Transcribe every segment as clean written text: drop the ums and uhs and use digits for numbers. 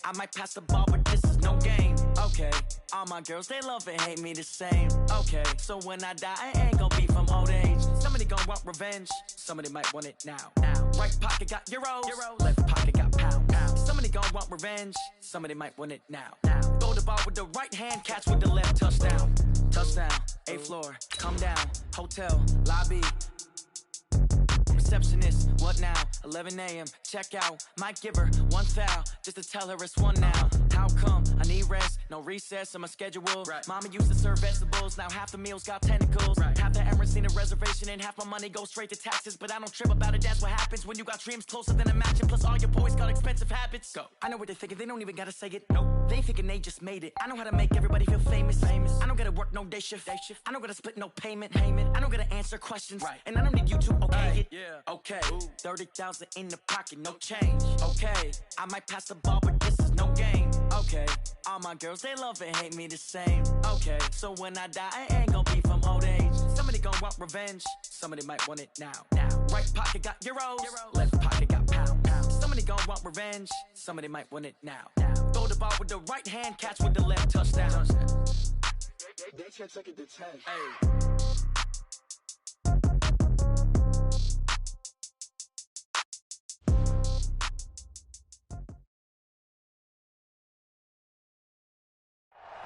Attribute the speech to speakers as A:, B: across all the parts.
A: I might pass the ball, but this is no game. Okay, all my girls, they love and hate me the same. Okay, so when I die, I ain't gonna be from old age. Somebody gonna want revenge, somebody might want it now. Right pocket got euros, left pocket got pounds. Somebody gonna want revenge, somebody might want it now. Throw the ball with the right hand, catch with the left, touchdown. Touchdown, 8th floor, come down, hotel, lobby. Receptionist, what now? 11 a.m. check out. Might give her one foul just to tell her it's one now. How come? I need rest, no recess in my schedule. Right. Mama used to serve vegetables, now half the meals got tentacles. Right. Half the Emirates need a reservation and half my money goes straight to taxes. But I don't trip about it, that's what happens when you got dreams closer than a match. And plus all your boys got expensive habits. Go. I know what they're thinking, they don't even gotta say it. Nope. They ain't thinking they just made it. I know how to make everybody feel famous. I don't gotta work no day shift. I don't gotta split no payment. I don't gotta answer questions. Right. And I don't need you to okay it. Yeah. Okay. 30,000 in the pocket, no change. Okay. I might pass the ball, but this is no game. Okay. All my girls, they love and hate me the same. Okay. So when I die, I ain't gonna be from old age. Somebody gonna want revenge, somebody might want it now. Right pocket got euros, left pocket got pounds. Somebody gonna want revenge, somebody might want it now. Throw the ball with the right hand, catch with the left, touchdown. They can't take it to 10. Hey.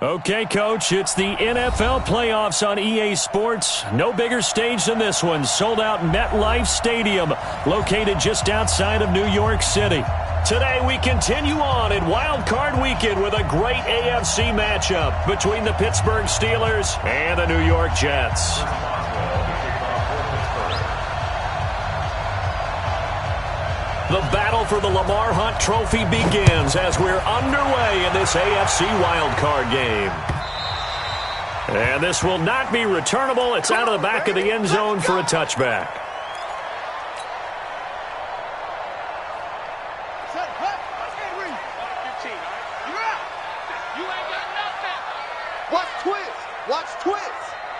B: Okay, Coach, it's the NFL playoffs on EA Sports. No bigger stage than this one. Sold out MetLife Stadium, located just outside of New York City. Today, we continue on in Wild Card Weekend with a great AFC matchup between the Pittsburgh Steelers and the New York Jets. The battle for the Lamar Hunt Trophy begins as we're underway in this AFC wildcard game. And this will not be returnable. It's out of the back of the end zone for a touchback.
C: Watch twist. Watch twist.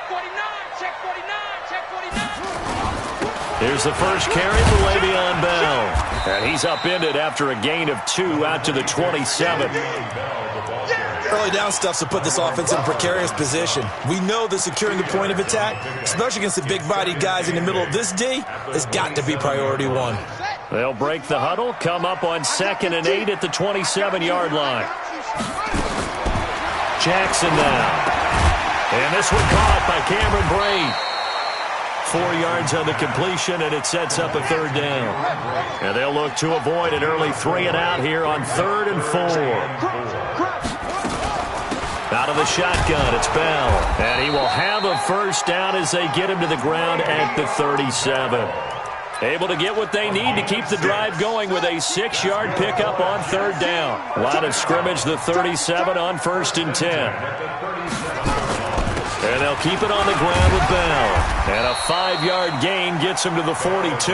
D: 49. Check 49. Check 49.
B: Here's the first carry for Le'Veon Bell. And he's upended after a gain of 2 out to the 27.
E: Early down stuff to put this offense in a precarious position. We know that securing the point of attack, especially against the big-bodied guys in the middle of this D, has got to be priority one.
B: They'll break the huddle, come up on 2nd and 8 at the 27-yard line. Jackson now. And this one caught by Cameron Braid. 4 yards on the completion, and it sets up a 3rd down. And they'll look to avoid an early 3-and-out here on 3rd and 4. Out of the shotgun, it's Bell. And he will have a first down as they get him to the ground at the 37. Able to get what they need to keep the drive going with a 6-yard pickup on 3rd down. Line of scrimmage, the 37 on 1st and 10. And they'll keep it on the ground with Bell. And a 5-yard gain gets him to the 42.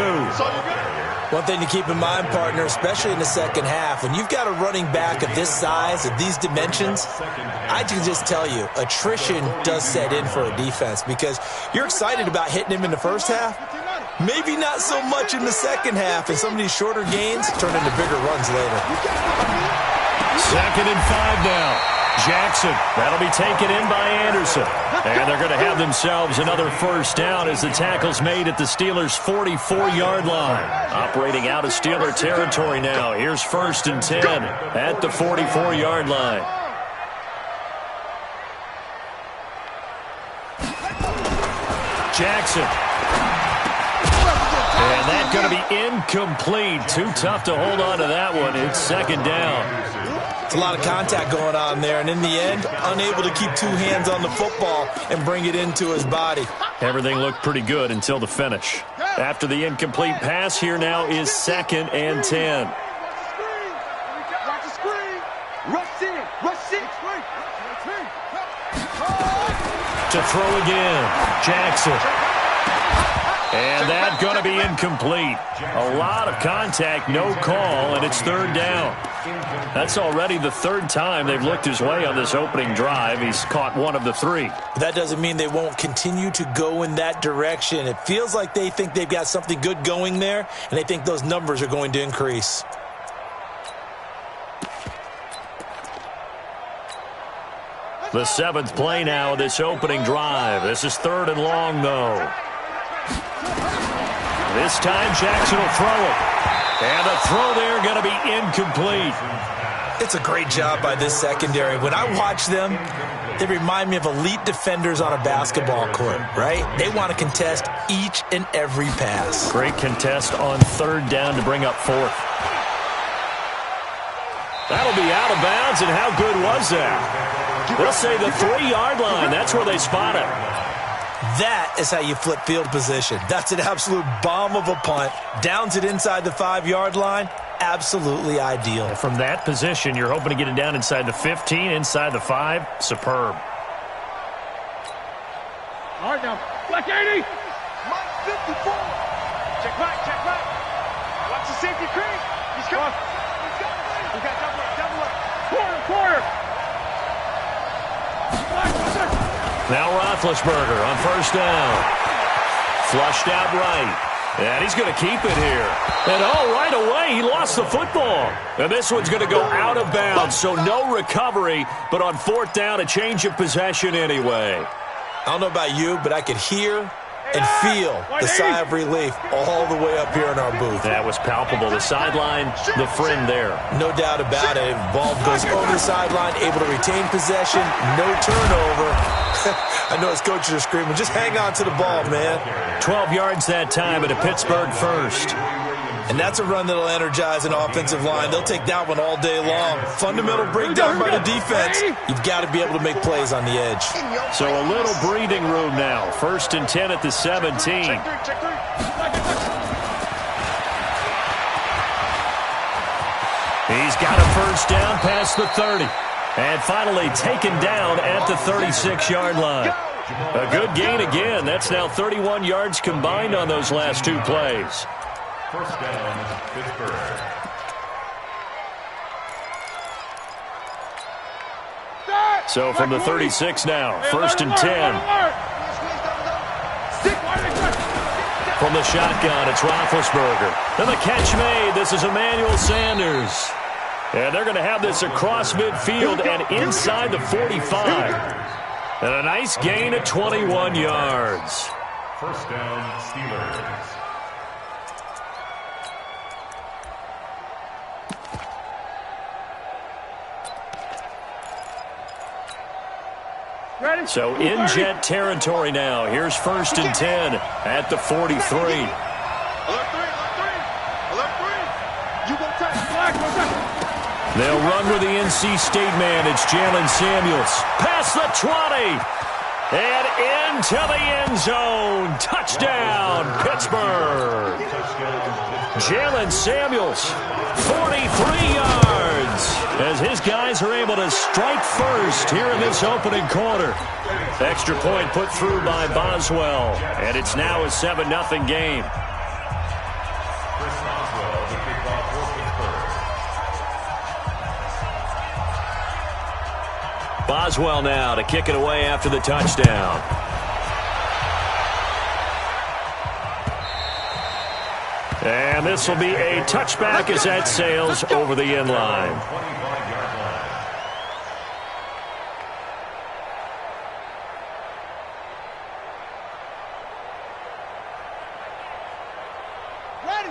E: One thing to keep in mind, partner, especially in the second half, when you've got a running back of this size, of these dimensions, I can just tell you, attrition does set in for a defense because you're excited about hitting him in the first half. Maybe not so much in the second half, and some of these shorter gains turn into bigger runs later.
B: 2nd and 5 now. Jackson, that'll be taken in by Anderson. And they're going to have themselves another first down as the tackle's made at the Steelers' 44-yard line. Operating out of Steeler territory now. Here's 1st and 10 at the 44-yard line. Jackson. And that's going to be incomplete. Too tough to hold on to that one. It's 2nd down.
E: It's a lot of contact going on there, and in the end, unable to keep 2 hands on the football and bring it into his body.
B: Everything looked pretty good until the finish. After the incomplete pass, here now is 2nd and 10.
C: Watch the screen. Rush in. Rush in.
B: To throw again, Jackson. And that's going to be incomplete. A lot of contact, no call, and it's 3rd down. That's already the 3rd time they've looked his way on this opening drive. He's caught 1 of the 3.
E: That doesn't mean they won't continue to go in that direction. It feels like they think they've got something good going there, and they think those numbers are going to increase.
B: The 7th play now of this opening drive. This is 3rd and long, though. This time, Jackson will throw it. And the throw there going to be incomplete.
E: It's a great job by this secondary. When I watch them, they remind me of elite defenders on a basketball court, right? They want to contest each and every pass.
B: Great contest on 3rd down to bring up 4th. That'll be out of bounds, and how good was that? They'll say the 3-yard line. That's where they spot it.
E: That is how you flip field position. That's an absolute bomb of a punt. Downs it inside the 5-yard line. Absolutely ideal.
B: From that position, you're hoping to get it down inside the 15, inside the 5. Superb.
D: All right, now. Black 80.
C: Mike 54.
D: Check back. Watch the safety creep. He's coming. We got double up. Quarter.
B: Now Roethlisberger on 1st down. Flushed out right. And he's going to keep it here. And right away, he lost the football. And this one's going to go out of bounds, so no recovery. But on 4th down, a change of possession anyway.
E: I don't know about you, but I could hear and feel the sigh of relief all the way up here in our booth.
B: That was palpable. The sideline, the friend there.
E: No doubt about it. Ball goes over the sideline, able to retain possession, no turnover. I know his coaches are screaming, just hang on to the ball, man.
B: 12 yards that time at a Pittsburgh first.
E: And that's a run that'll energize an offensive line. They'll take that one all day long. Fundamental breakdown by the defense. You've got to be able to make plays on the edge.
B: So a little breathing room now. 1st and 10 at the 17. He's got a 1st down past the 30. And finally taken down at the 36-yard line. A good gain again. That's now 31 yards combined on those last 2 plays.
F: 1st down, Pittsburgh.
B: So from the 36 now, 1st and 10. From the shotgun, it's Roethlisberger. And the catch made. This is Emmanuel Sanders. And they're going to have this across midfield and inside the 45. And a nice gain of 21 yards.
F: 1st down, Steelers.
B: So in Jet territory now. Here's 1st and 10 at the 43.
C: Alert 3. You won't touch.
B: They'll run with the NC State man. It's Jalen Samuels. Past the 20. And into the end zone. Touchdown, Pittsburgh. Jalen Samuels, 43 yards. As his guys are able to strike first here in this opening quarter. Extra point put through by Boswell. And it's now a 7-0 game. Boswell now to kick it away after the touchdown. And this will be a touchback as that sails over the end line.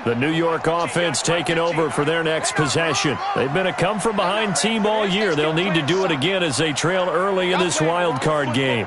B: The New York offense taking over for their next possession. They've been a come-from-behind team all year. They'll need to do it again as they trail early in this wild card game.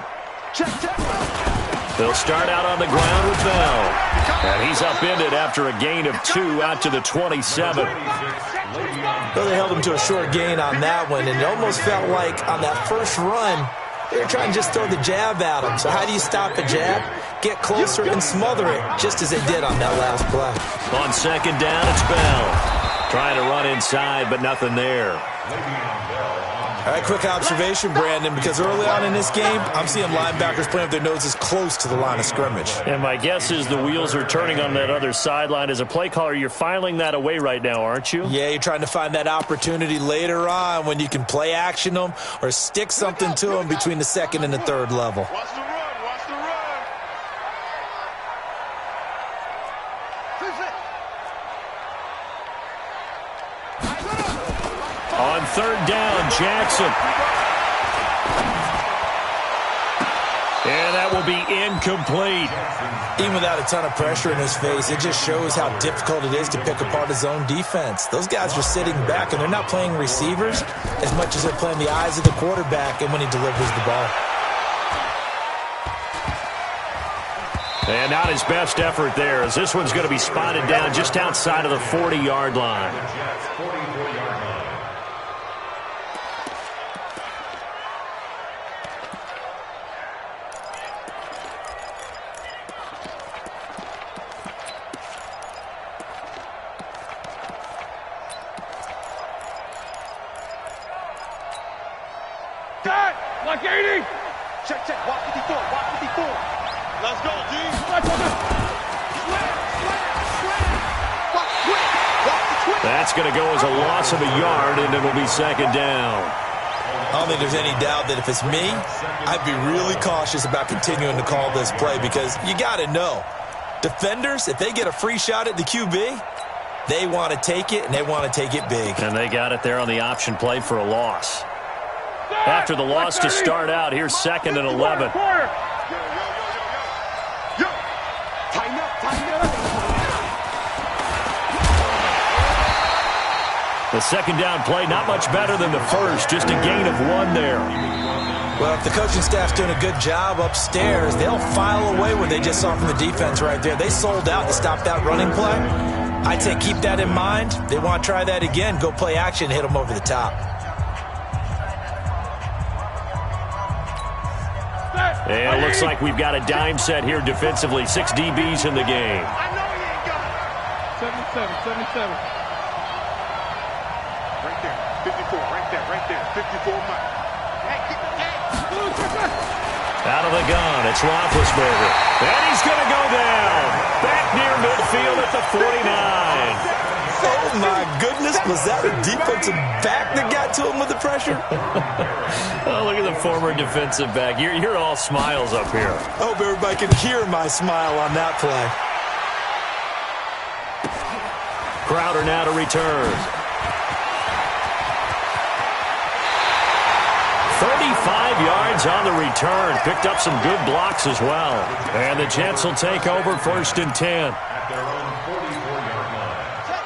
B: They'll start out on the ground with Bell. And he's upended after a gain of 2 out to the 27.
E: Well, they held him to a short gain on that one, and it almost felt like on that first run, they were trying to just throw the jab at him. So how do you stop a jab? Get closer and smother it, just as they did on that last play.
B: On 2nd down, it's Bell. Trying to run inside, but nothing there.
E: All right, quick observation, Brandon, because early on in this game, I'm seeing linebackers playing with their noses close to the line of scrimmage.
B: And my guess is the wheels are turning on that other sideline. As a play caller, you're filing that away right now, aren't you?
E: Yeah, you're trying to find that opportunity later on when you can play action them or stick something to them between the 2nd and the 3rd level.
C: Watch the run.
B: On 3rd down, Jackson. And that will be incomplete.
E: Even without a ton of pressure in his face, it just shows how difficult it is to pick apart his own defense. Those guys are sitting back, and they're not playing receivers as much as they're playing the eyes of the quarterback and when he delivers the ball.
B: And not his best effort there, as this one's going to be spotted down just outside of the 40-yard line.
D: Like 80.
C: Check, check. Walk 54. Walk 54.
D: Let's go, G.
B: That's going to go as a loss of a yard, and it will be second down.
E: I don't think there's any doubt that if it's me, I'd be really cautious about continuing to call this play because you got to know, defenders, if they get a free shot at the QB, they want to take it, and they want to take it big.
B: And they got it there on the option play for a loss. After the loss to start out, here's 2nd and 11. The second down play, not much better than the first, just a gain of 1 there.
E: Well, if the coaching staff's doing a good job upstairs, they'll file away what they just saw from the defense right there. They sold out to stop that running play. I'd say keep that in mind. They want to try that again, go play action, hit them over the top.
B: And it looks like we've got a dime set here defensively. 6 DBs in the game.
D: I know he ain't got it. 77.
C: Right there. 54. Right there. Right there. 54 Mike.
B: Out of the gun, it's Roethlisberger. And he's going to go down. Back near midfield at the 49.
E: Oh, my goodness. Was that a defensive back that got to him with the pressure?
B: Oh, look at the former defensive back. You're all smiles up here.
E: I hope everybody can hear my smile on that play.
B: Crowder now to return. 35 yards on the return. Picked up some good blocks as well. And the Jets will take over 1st and 10.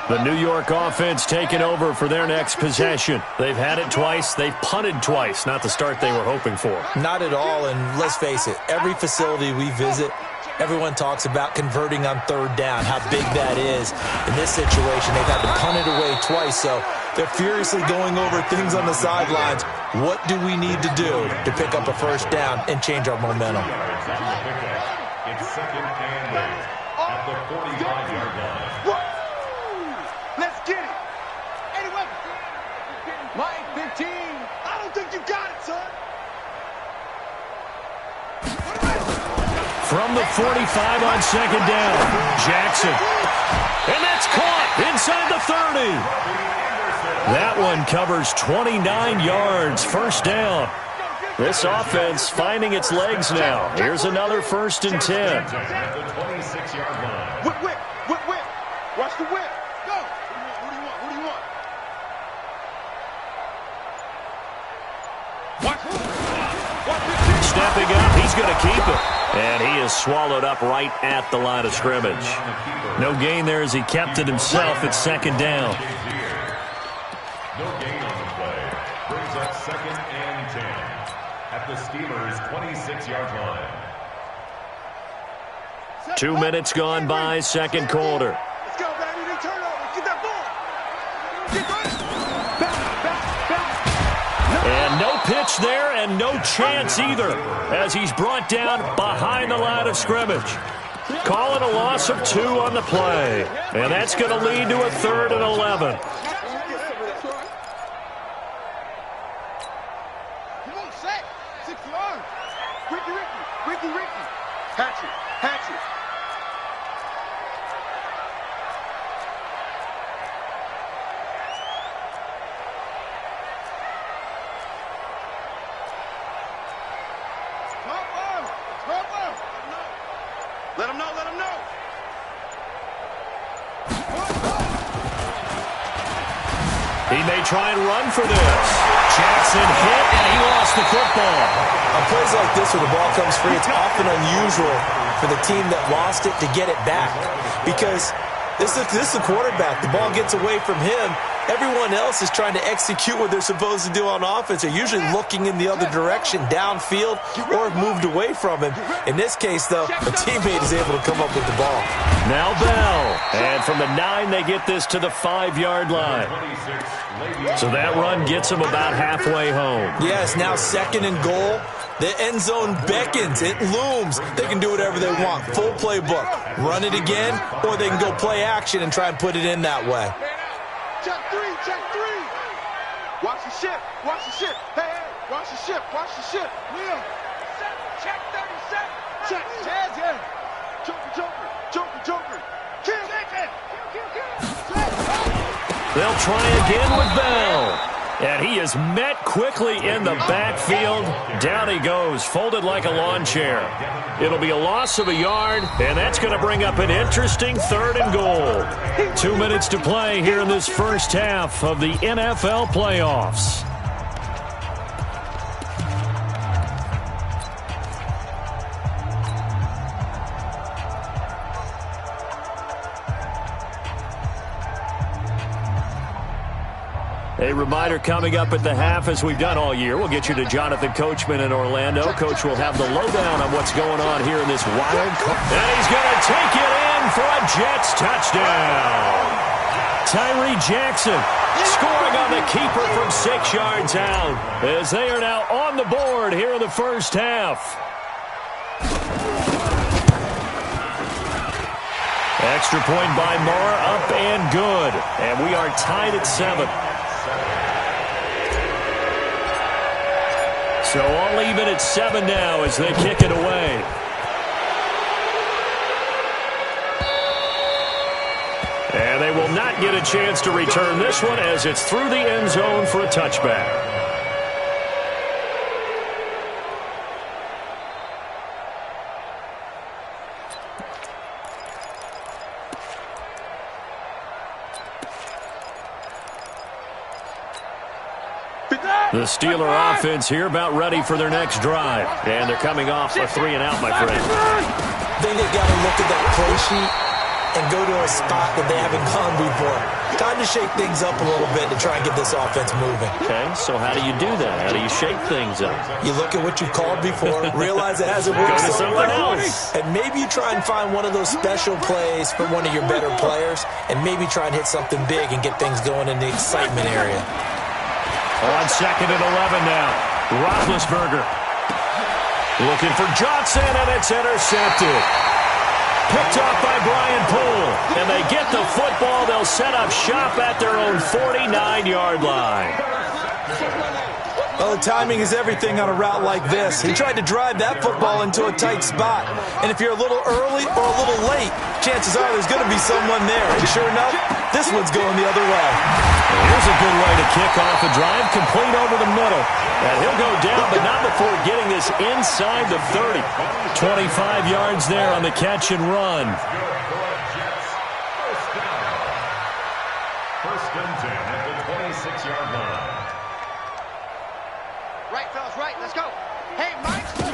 B: The New York offense taking over for their next possession. They've had it twice. They've punted twice. Not the start they were hoping for.
E: Not at all, and let's face it, every facility we visit, everyone talks about converting on 3rd down, how big that is. In this situation, they've had to punt it away twice, so they're furiously going over things on the sidelines. What do we need to do to pick up a 1st down and change our momentum?
F: It's 2nd and 8 at the 45-yard line.
C: Let's get it. Anyway, Mike 15. I don't think you got it, son.
B: From the 45 on 2nd down, Jackson. And that's caught inside the 30. That one covers 29 yards, 1st down. This offense finding its legs now. Here's another 1st and 10.
F: At the 26-yard line.
C: Whip, whip, whip, whip. Watch the whip. Go. What do you want? What do you want?
B: Stepping up, he's going to keep it. And he is swallowed up right at the line of scrimmage. No gain there as he kept it himself at 2nd down.
F: No gain on the play. Brings up 2nd and 10 at the Steelers' 26-yard line.
B: 2 minutes gone by, 2nd quarter.
C: Let's go, baby. They turn over. Get that ball. Get right.
B: And no pitch there and no chance either as he's brought down behind the line of scrimmage. Call it a loss of 2 on the play. And that's going to lead to a 3rd and 11.
C: Come on, Shaq. 6 yards. Ricky. Hatchet. Let him know.
B: He may try and run for this. Jackson hit, and he lost the football.
E: On plays like this where the ball comes free, it's often unusual for the team that lost it to get it back. Because this is the quarterback. The ball gets away from him. Everyone else is trying to execute what they're supposed to do on offense. They're usually looking in the other direction, downfield, or have moved away from him. In this case, though, a teammate is able to come up with the ball.
B: Now Bell. And from the 9, they get this to the 5-yard line. So that run gets them about halfway home.
E: Yes, now 2nd and goal. The end zone beckons. It looms. They can do whatever they want. Full playbook. Run it again, or they can go play action and try and put it in that way.
C: Check 3, check 3. Watch the ship, watch the ship. Hey, watch the ship, watch the ship. Liam. Check 37. Check. Yeah. Joker. Kill.
B: They'll try again with Bell. And he is met quickly in the backfield. Down he goes, folded like a lawn chair. It'll be a loss of a yard, and that's going to bring up an interesting 3rd and goal. 2 minutes to play here in this first half of the NFL playoffs. A reminder coming up at the half, as we've done all year. We'll get you to Jonathan Coachman in Orlando. Coach will have the lowdown on what's going on here in this wild card. And he's going to take it in for a Jets touchdown. Tyree Jackson scoring on the keeper from 6 yards out, as they are now on the board here in the first half. Extra point by Marr, up and good. And we are tied at 7. So all even at 7 now as they kick it away. And they will not get a chance to return this one as it's through the end zone for a touchback. The Steeler offense here about ready for their next drive. And they're coming off a 3 and out, my friend.
E: I think they've got to look at that play sheet and go to a spot that they haven't gone before. Time to shake things up a little bit to try and get this offense moving.
B: Okay, so how do you do that? How do you shake things up?
E: You look at what you've called before, realize it hasn't worked
B: Go to
E: so
B: something
E: well,
B: else.
E: and maybe you try and find one of those special plays for one of your better players, and maybe try and hit something big and get things going in the excitement area.
B: On 2nd and 11 now. Roethlisberger looking for Johnson, and it's intercepted. Picked off by Brian Poole. And they get the football. They'll set up shop at their own 49-yard line.
E: Well, the timing is everything on a route like this. He tried to drive that football into a tight spot. And if you're a little early or a little late, chances are there's going to be someone there. And sure enough, this one's going the other way.
B: Here's a good way to kick off a drive, complete over the middle. And he'll go down, but not before getting this inside the 30. 25 yards there on the catch and run.
F: First and 10 at the 26-yard line.
C: Right, fellas, right. Let's go. Hey, Mike's 15.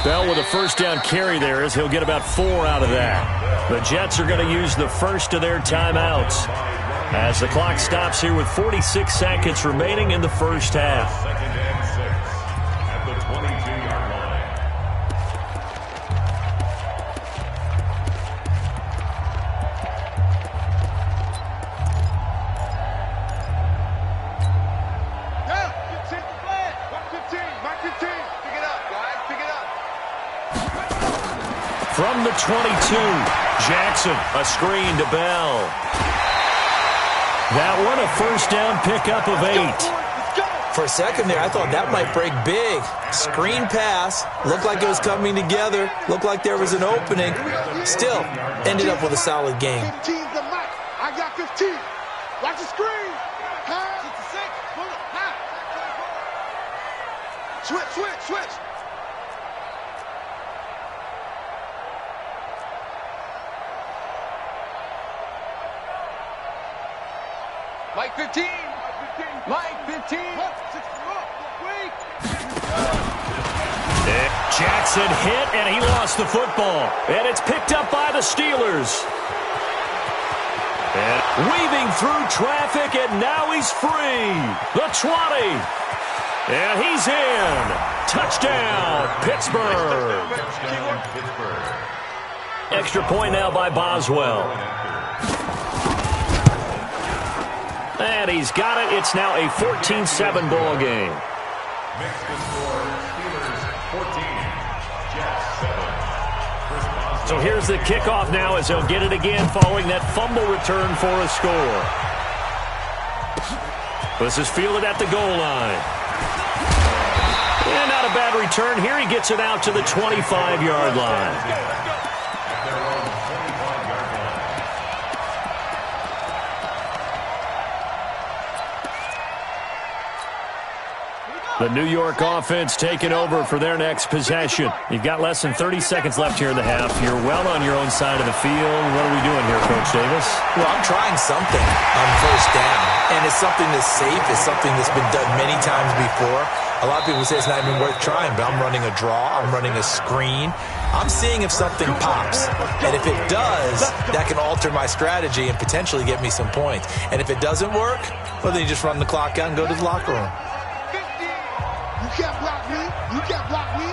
B: Bell with a first down carry there as he'll get about 4 out of that. The Jets are going to use the first of their timeouts as the clock stops here with 46 seconds remaining in the first half.
F: Second and 6 at the 22-yard line.
C: Yeah, take the flag. 115, Mike 15. Pick it up, guys. Pick it up.
B: From the 22, Jackson, a screen to Bell. That one a first down pickup of 8.
E: For a second there, I thought that might break big. Screen pass. Looked like it was coming together. Looked like there was an opening. Still, ended up with a solid game.
C: 15's the Mike. I got 15. Watch the screen. Huh? 66. Switch. Mike 15. Mike, 15.
B: Jackson hit, and he lost the football. And it's picked up by the Steelers. And weaving through traffic, and now he's free. The 20. And he's in. Touchdown, Pittsburgh. Extra point now by Boswell. And he's got it. It's now a 14-7 ball game.
F: Makes the score Steelers 14, Jets 7.
B: So here's the kickoff now as they'll get it again following that fumble return for a score. This is fielded at the goal line. And not a bad return here. He gets it out to the 25-yard line. The New York offense taking over for their next possession. You've got less than 30 seconds left here in the half. You're well on your own side of the field. What are we doing here, Coach Davis?
E: Well, I'm trying something on first down, and it's something that's safe. It's something that's been done many times before. A lot of people say it's not even worth trying, but I'm running a draw. I'm running a screen. I'm seeing if something pops. And if it does, that can alter my strategy and potentially get me some points. And if it doesn't work, well, then you just run the clock out and go to the locker room.
C: You can't block me. You can't block me.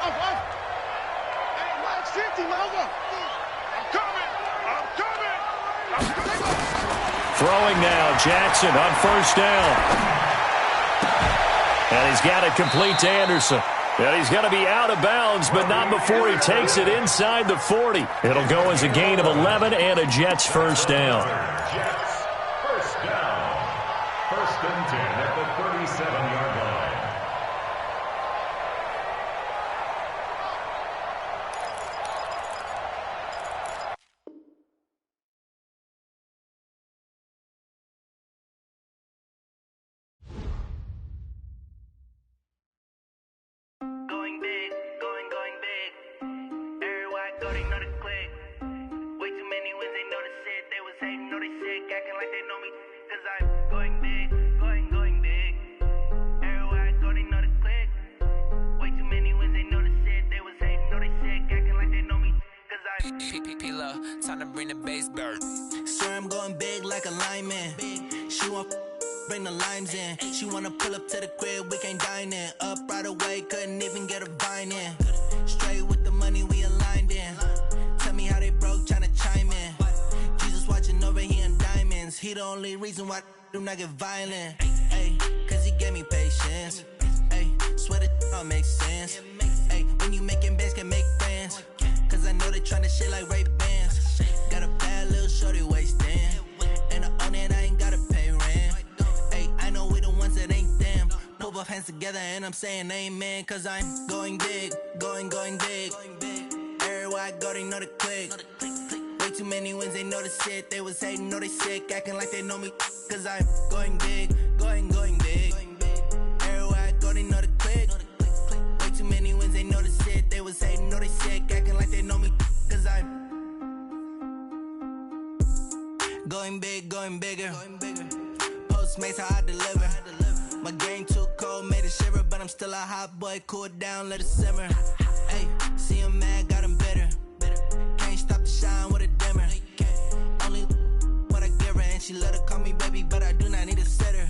C: Hey, Mike, 50, man. I'm coming.
B: Throwing now, Jackson on first down. And he's got it complete to Anderson. And he's going to be out of bounds, but not before he takes it inside the 40. It'll go as a gain of 11 and a Jets first down.
F: Jets first down. First and 10 at the 37-yard line.
G: Going big, going big. Everywhere I go, they know the click. Way too many wins, they know the shit. They was hating, know they sick, acting like they know me. Cause I'm going big, going big. Everywhere I go, they know the click. Way too many wins, they know the shit. They was hating, know they sick, acting like they know me. Cause I'm P-P-P-Lo, time to bring the bass bird. Swear I'm going big like a lineman. She want bring the limes in. She wanna pull up to the crib, we can't dine in. Up right away, couldn't even get a vine in. Straight with the money we aligned in. Tell me how they broke, tryna chime in. Jesus watching over here in diamonds. He the only reason why I do not get violent. Ay, cause he gave me patience. Ay, swear that all makes sense. Ay, when you making bands, can make friends. Cause I know they tryna shit like Ray-Bans. Got a bad little shorty wasting. And I own it, I ain't gotta pay rent. I know we the ones that ain't them. Pull both hands together and I'm saying amen. Cause I'm going big, going big. Everywhere I go, they know the click. Way too many wins, they know the shit. They was hating, know they sick, acting like they know me. Cause I'm going big, going big. Everywhere I go, they know the click. Way too many wins, they know the shit. They was hating, know they sick, acting like they know me. Cause I'm going big, going bigger. Postmates how I deliver. My game too cold, made it shiver, but I'm still a hot boy. Cool down, let it simmer. Hey, see him mad, got him bitter. Can't stop the shine with a dimmer. Only what I give her, and she let her call me baby, but I do not need a sitter.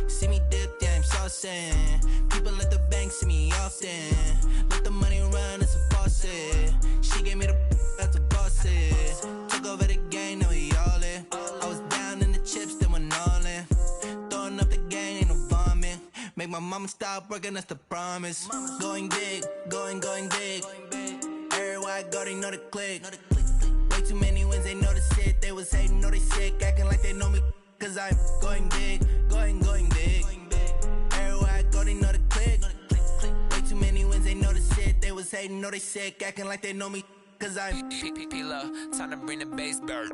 G: See me dip, yeah, I'm saucing. People at the bank see me often. Let the money run, it's a faucet. She gave me the that's a boss it. Took over the game, now we all in. I was down in the chips, then went all in. Throwing up the game, ain't no vomit. Make my mama stop working, that's the promise. Going big, going big. Everywhere I go, they know the click. Way too many wins, they know the shit. They was hating, know they sick, acting like they know me. Cause I'm going big, going big. Everywhere I go, they know the click. Way too many wins, they know the shit. They was hating, know they sick, acting like they know me. Cause I'm P-P-P-Lo, time to bring the bass bird.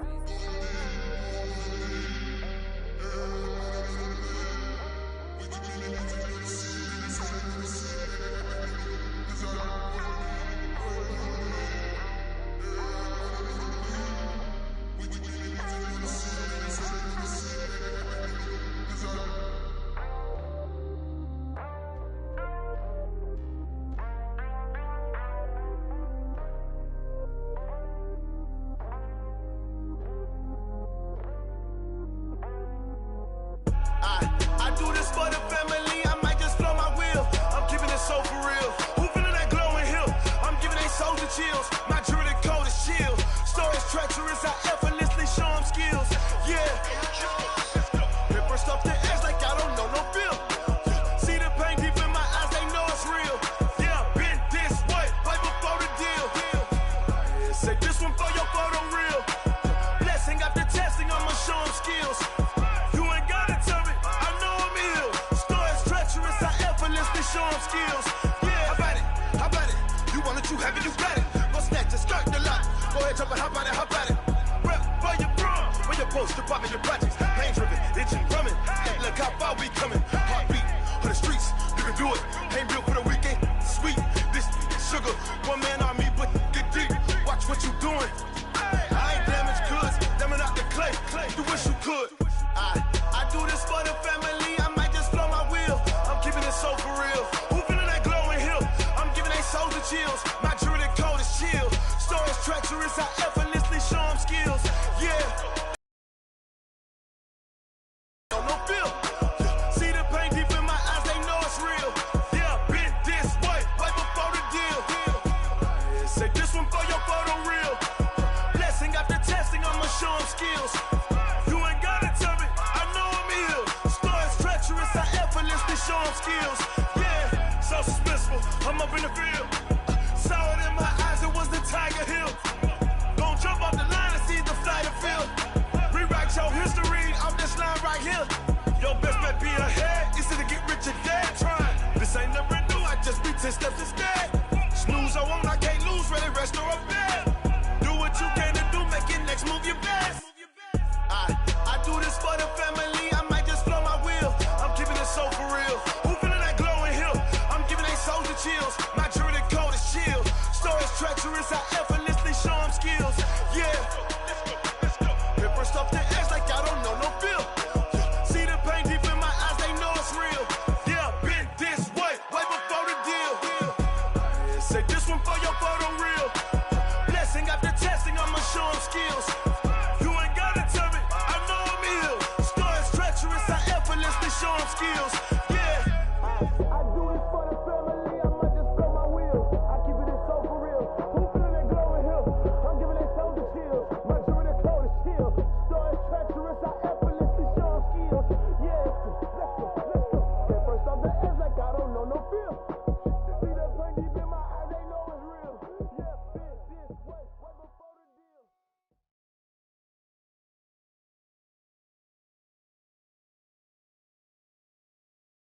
C: I do this for the family, I might just flow my wheel. I'm keeping it so for real. Who feeling that glowing hill? I'm giving they soldier chills. My jewelry code is chill. Stories treacherous, I effortlessly show them skills. Yeah. Paper stuff the edge like I don't know no feel. See the pain deep in my eyes, they know it's real. Yeah, been this way before the deal. Say this one for your photo real. Blessing after testing, I'ma show them skills. You ain't gotta tell me, I know I'm ill. Stories treacherous, I effortlessly show them skills. Yeah, how about it? You want it, you have it, you got it. Go snatch it, start the lot. Go ahead, jump it, how about it? Rep for your bro, for your post, to pop in your projects. Pain driven, itching, drumming. Hey, look how far we coming. Heartbeat on the streets, you can do it. Ain't built for the weekend, sweet. This sugar, one man army, but get deep. Watch what you doing. I ain't damaged goods, damn out the clay. You wish you could. I do this for the family, I might just flow my wheel. I'm keeping it so for real. Who feeling that glowing hill? I'm giving they soldier chills. My jewelry code is chill. Stories treacherous, I effortlessly show them skills. Yeah. No feel. See the pain deep in my eyes, they know it's real. Yeah, been this way before the deal. Say this one for your photo real. Blessing after testing, I'ma show them skills. You ain't gotta tell me, I know I'm ill. Stories treacherous, I effortlessly show them skills. Yeah, so suspenseful, I'm up in the field. Saw it in my eyes, it was the Tiger Hill. Gon' jump off the line and see the flight of field. Rewrite your history.